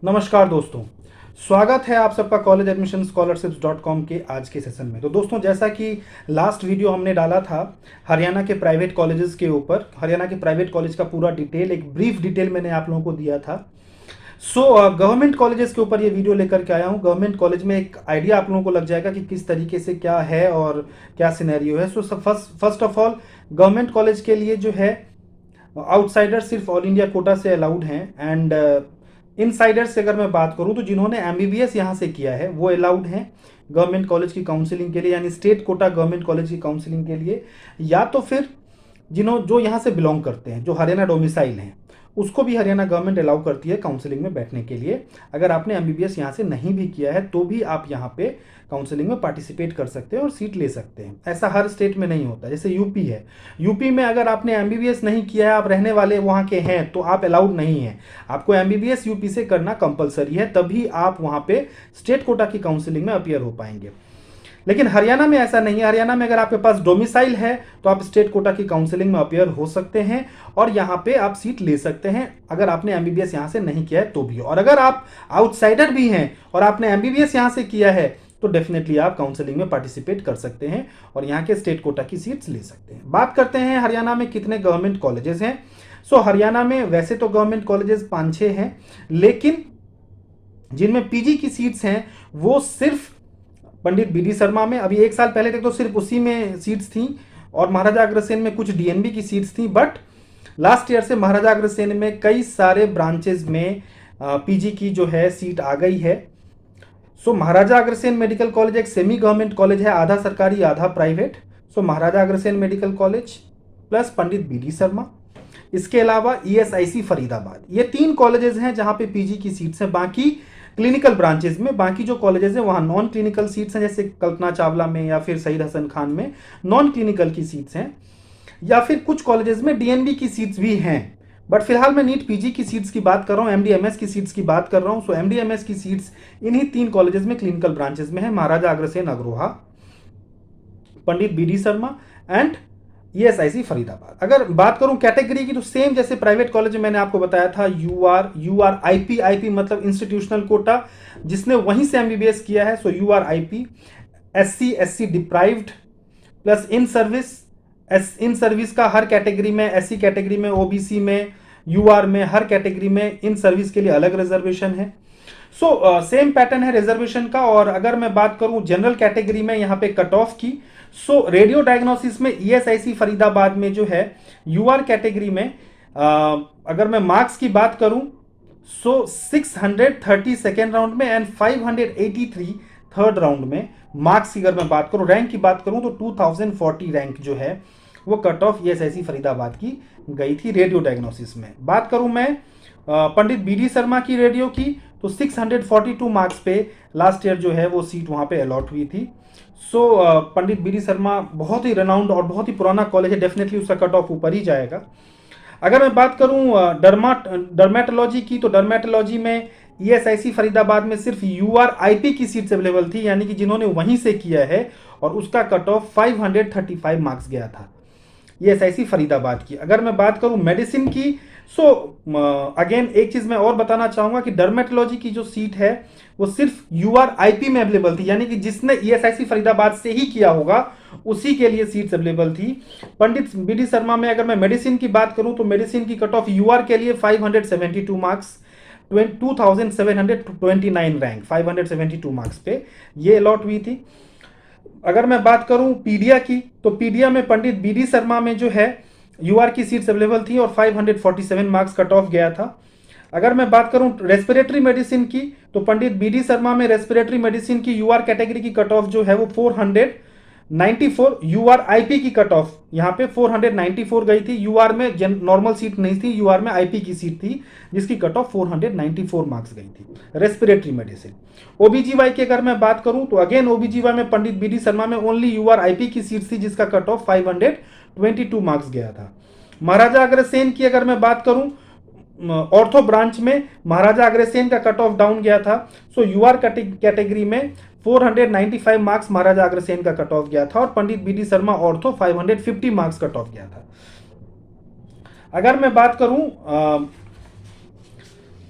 नमस्कार दोस्तों, स्वागत है आप सबका कॉलेज एडमिशन स्कॉलरशिप्स.com के आज के सेशन में। तो दोस्तों, जैसा कि लास्ट वीडियो हमने डाला था हरियाणा के प्राइवेट कॉलेजेस के ऊपर, हरियाणा के प्राइवेट कॉलेज का पूरा डिटेल, एक ब्रीफ डिटेल मैंने आप लोगों को दिया था। गवर्नमेंट कॉलेजेस के ऊपर ये वीडियो लेकर के आया हूँ। गवर्नमेंट कॉलेज में एक आइडिया आप लोगों को लग जाएगा कि किस तरीके से क्या है और क्या सिनेरियो है। First of all, government college के लिए जो है आउटसाइडर सिर्फ ऑल इंडिया कोटा से अलाउड हैं, एंड इनसाइडर से अगर मैं बात करूं तो जिन्होंने एमबीबीएस यहां से किया है वो अलाउड हैं गवर्नमेंट कॉलेज की काउंसलिंग के लिए, यानी स्टेट कोटा गवर्नमेंट कॉलेज की काउंसलिंग के लिए। या तो फिर जो यहाँ से बिलोंग करते हैं, जो हरियाणा डोमिसाइल हैं, उसको भी हरियाणा गवर्नमेंट अलाउ करती है काउंसलिंग में बैठने के लिए। अगर आपने एमबीबीएस यहाँ से नहीं भी किया है तो भी आप यहाँ पे काउंसलिंग में पार्टिसिपेट कर सकते हैं और सीट ले सकते हैं। ऐसा हर स्टेट में नहीं होता। जैसे यूपी है, यूपी में अगर आपने एमबीबीएस नहीं किया है, आप रहने वाले वहाँ के हैं, तो आप अलाउड नहीं है। आपको एमबीबीएस यूपी से करना कंपलसरी है, तभी आप वहाँ पे स्टेट कोटा की काउंसलिंग में अपीयर हो पाएंगे। लेकिन हरियाणा में ऐसा नहीं है। हरियाणा में अगर आपके पास डोमिसाइल है तो आप स्टेट कोटा की काउंसलिंग में अपीयर हो सकते हैं और यहाँ पे आप सीट ले सकते हैं अगर आपने एमबीबीएस यहाँ से नहीं किया है तो भी। और अगर आप आउटसाइडर भी हैं और आपने एमबीबीएस यहाँ से किया है तो डेफिनेटली आप काउंसलिंग में पार्टिसिपेट कर सकते हैं और यहाँ के स्टेट कोटा की सीट्स ले सकते हैं। बात करते हैं हरियाणा में कितने गवर्नमेंट कॉलेजेस हैं। हरियाणा में वैसे तो गवर्नमेंट कॉलेजेस 5-6 हैं, लेकिन जिनमें पीजी की सीट्स हैं वो सिर्फ पंडित बीडी शर्मा में, अभी एक साल पहले तक तो सिर्फ उसी में सीट्स थी, और महाराजा अग्रसेन में कुछ डीएनबी की सीट्स थी। बट लास्ट ईयर से महाराजा अग्रसेन में कई सारे ब्रांचेस में पीजी की जो है सीट आ गई है। महाराजा अग्रसेन मेडिकल कॉलेज एक सेमी गवर्नमेंट कॉलेज है, आधा सरकारी आधा private. Maharaja Agrasen medical college plus पंडित बीडी शर्मा, इसके अलावा ईएसआईसी फरीदाबाद, ये 3 कॉलेजेस हैं जहां पे पीजी की सीट्स हैं। बाकी क्लिनिकल ब्रांचेस में बाकी जो कॉलेजेस हैं वहां नॉन क्लिनिकल सीट्स हैं, जैसे कल्पना चावला में या फिर शहीद हसन खान में नॉन क्लिनिकल की सीट्स हैं, या फिर कुछ कॉलेजेस में डीएनबी की सीट्स भी हैं। बट फिलहाल मैं नीट पीजी की सीट्स की बात कर रहा हूँ, एमडीएमएस की सीट्स की बात कर रहा हूँ। एमडीएमएस की सीट्स इन्हीं 3 कॉलेजेस में क्लिनिकल ब्रांचेस में है, Maharaja Agrasen Agroha, Pandit BD Sharma and ESIC Faridabad. अगर बात करूं कैटेगरी की तो सेम जैसे प्राइवेट कॉलेज में मैंने आपको बताया था, यूआर आईपी, आईपी मतलब इंस्टीट्यूशनल कोटा, जिसने वहीं से एमबीबीएस किया है, UR IP, SC deprived plus in service. In service का हर कैटेगरी में, एससी कैटेगरी में, ओबीसी में, यूआर में, हर कैटेगरी में इन सर्विस के लिए अलग रिजर्वेशन है। सेम पैटर्न है रिजर्वेशन का। और अगर मैं बात करूं जनरल कैटेगरी में यहाँ पे कट ऑफ की, रेडियो डायग्नोसिस में ईएसआईसी फरीदाबाद में जो है यूआर कैटेगरी में अगर मैं मार्क्स की बात करूं 630 सेकेंड राउंड में एंड 583 थर्ड राउंड में। मार्क्स की अगर मैं बात करूं, रैंक की बात करूं तो 2040 रैंक जो है वो कट ऑफ ईएसआईसी फरीदाबाद की गई थी रेडियो डायग्नोसिस में। बात करूं मैं पंडित बीडी शर्मा की रेडियो की तो 642 मार्क्स पे लास्ट ईयर जो है वो सीट वहां पे अलॉट हुई थी। पंडित बीडी शर्मा बहुत ही रेनाउंड और बहुत ही पुराना कॉलेज है, डेफिनेटली उसका कट ऑफ ऊपर ही जाएगा। अगर मैं बात करूं डर्मेटोलॉजी की तो डर्मेटोलॉजी में ईएसआईसी फरीदाबाद में सिर्फ यूआर आईपी की सीट्स अवेलेबल थी, यानी कि जिन्होंने वहीं से किया है, और उसका कट ऑफ 535 मार्क्स गया था ईएसआईसी फरीदाबाद की। अगर मैं बात करूं मेडिसिन की, अगेन एक चीज मैं और बताना चाहूंगा कि डर्मेटोलॉजी की जो सीट है वो सिर्फ यूआर आईपी में अवेलेबल थी, यानी कि जिसने ईएसआईसी फरीदाबाद से ही किया होगा उसी के लिए सीट्स अवेलेबल थी। पंडित बीडी शर्मा में अगर मैं मेडिसिन की बात करूं तो मेडिसिन की कट ऑफ यूआर के लिए 572 मार्क्स, 2729 रैंक, 572 मार्क्स पे ये अलॉट हुई थी। अगर मैं बात करूं पीडिया की तो पीडिया में पंडित बीडी शर्मा में जो है यूआर की सीट्स अवेलेबल थी और 547 मार्क्स कट ऑफ गया था। अगर मैं बात करूं रेस्पिरेटरी मेडिसिन की तो पंडित बीडी शर्मा में रेस्पिरेटरी मेडिसिन की यूआर कैटेगरी की कट ऑफ जो है वो 494, यूआर आईपी की कट ऑफ यहाँ पे 494 गई थी। यूआर में नॉर्मल सीट नहीं थी, यूआर में आईपी की सीट थी जिसकी कट ऑफ 494 मार्क्स गई थी रेस्पिरेटरी मेडिसिन। ओबीजीवाई की अगर मैं बात करूं तो अगेन ओबीजीवाई में पंडित बीडी शर्मा में ओनली यूआर आईपी की सीट थी जिसका कट ऑफ 522 मार्क्स गया था। महाराजा अग्रसेन की अगर मैं बात करूं ऑर्थो ब्रांच में महाराजा अग्रसेन का कट ऑफ डाउन गया था। यूआर कैटेगरी में 495 मार्क्स महाराजा अग्रसेन का कट ऑफ गया था और Pandit BD Sharma ortho 550 marks cut off गया था। अगर मैं बात करूं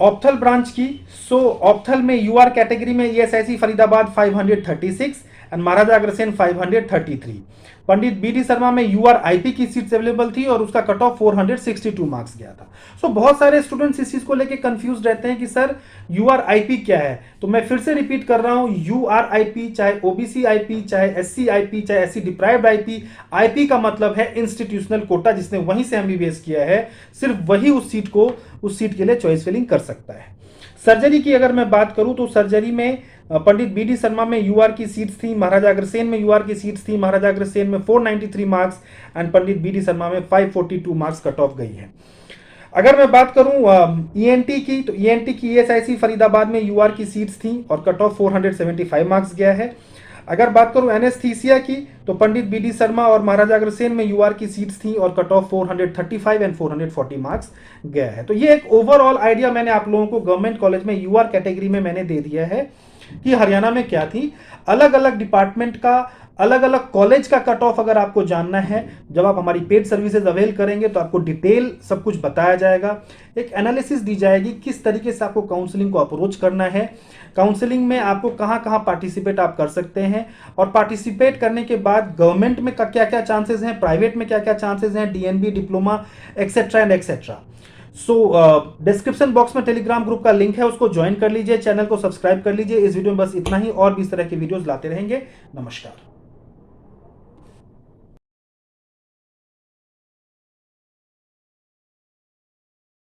ऑप्थल ब्रांच की, सो ऑप्थल में यूआर कैटेगरी में ESIC Faridabad 536 and Maharaja Agrasen 533। Pandit B D Sharma में यूआर आईपी की सीट्स अवेलेबल थी और उसका कट ऑफ 462 मार्क्स गया था। सो बहुत सारे स्टूडेंट्स इस चीज को लेके कंफ्यूज रहते हैं कि सर यूआर आईपी क्या है। तो मैं फिर से रिपीट कर रहा हूं, यूआर आईपी चाहे ओबीसी आईपी चाहे एससी आईपी चाहे एससी डिप्राइव्ड आईपी, आईपी का मतलब है इंस्टीट्यूशनल कोटा, जिसने वहीं से एमबीबीएस किया है सिर्फ वही उस सीट के लिए चॉइस फिलिंग कर सकता है। सर्जरी की अगर मैं बात करूं तो सर्जरी में पंडित बी डी शर्मा में यूआर की सीट्स थी, महाराजा अग्रसेन में यूआर की सीट्स थी, महाराजा अग्रसेन में 493 marks and Pandit B D Sharma में 542 मार्क्स कट ऑफ गई है। अगर मैं बात करूं ईएनटी की, तो ईएनटी की ईएसआईसी फरीदाबाद में यूआर की सीट्स थी और कट ऑफ 475 मार्क्स गया है। अगर बात करूं एनेस्थीसिया की, तो पंडित बी डी शर्मा और महाराजा अग्रसेन में यूआर की सीट्स थी और कट ऑफ 435 एंड 440 मार्क्स गया है। तो ये एक ओवरऑल आइडिया मैंने आप लोगों को गवर्नमेंट कॉलेज में यूआर कैटेगरी में मैंने दे दिया है कि हरियाणा में क्या थी। अलग अलग डिपार्टमेंट का, अलग अलग कॉलेज का कट ऑफ अगर आपको जानना है, जब आप हमारी पेड सर्विसेज अवेल करेंगे तो आपको डिटेल सब कुछ बताया जाएगा, एक एनालिसिस दी जाएगी किस तरीके से आपको काउंसलिंग को अप्रोच करना है, काउंसलिंग में आपको कहाँ कहाँ पार्टिसिपेट आप कर सकते हैं, और पार्टिसिपेट करने के बाद गवर्नमेंट में क्या क्या चांसेस हैं, प्राइवेट में क्या क्या चांसेस हैं, DNB, diploma etcetera and etcetera. So description box में टेलीग्राम ग्रुप का लिंक है, उसको ज्वाइन कर लीजिए, चैनल को सब्सक्राइब कर लीजिए। इस वीडियो में बस इतना ही, और भी इस तरह के वीडियोस लाते रहेंगे। नमस्कार।